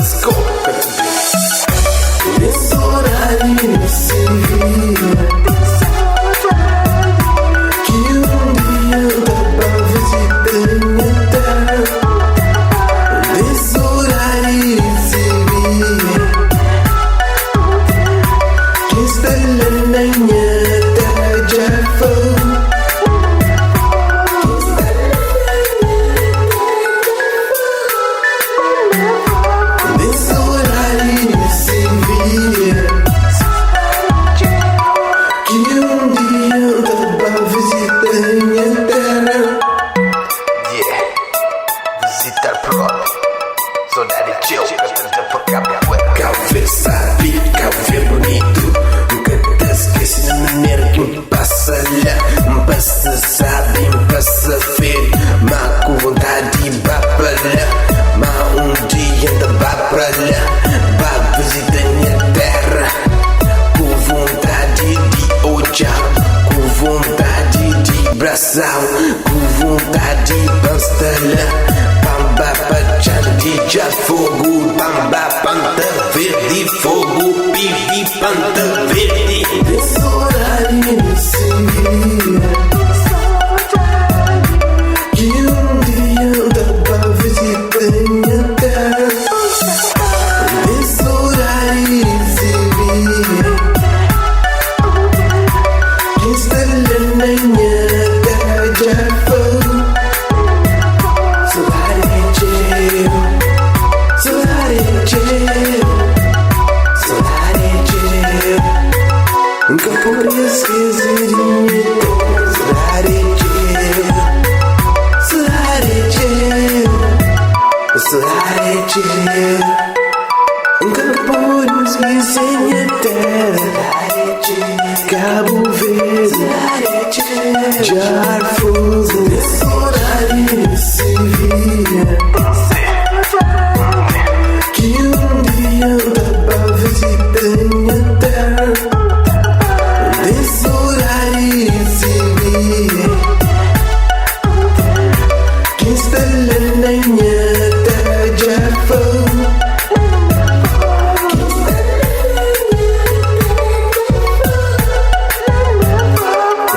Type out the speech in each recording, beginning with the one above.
Let's go. Nesse horário se via que um dia eu tava visitando a terra. Nesse horário se via que estava na minha terra já foi. Cau ver sabe, cau ver bonito. Nunca te esqueces da maneira que me passa lá. Me passa sabe, me passa ver. Má com vontade de vá para lá. Má dia ainda vá para lá. Vá visitar minha terra. Com vontade de olhar. Com vontade de abraçar. Com vontade de panstalar. Pamba pachandi já fogo, pamba panta verde fogo, pipi panta verde. Nesse horário se via que um dia eu tava visitando a terra. Nesse horário se via que estava na minha terra já foi. Nunca podia esquecer de mim. Nunca podia esquecer minha terra. Cabo Verde, Jarfuso. Nesse horário se via que um dia eu tava visitando a terra. Nesse horário se via que estava na minha terra já foi.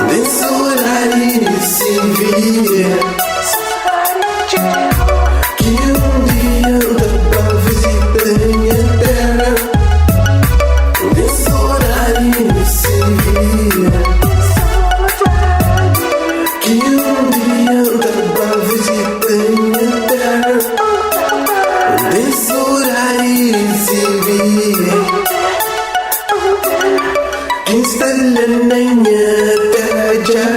Nesse horário se via que um dia eu tava visitando a terra. Nesse horário se via que um dia eu tava visitando a terra. Nesse horário se via que estava na minha terra já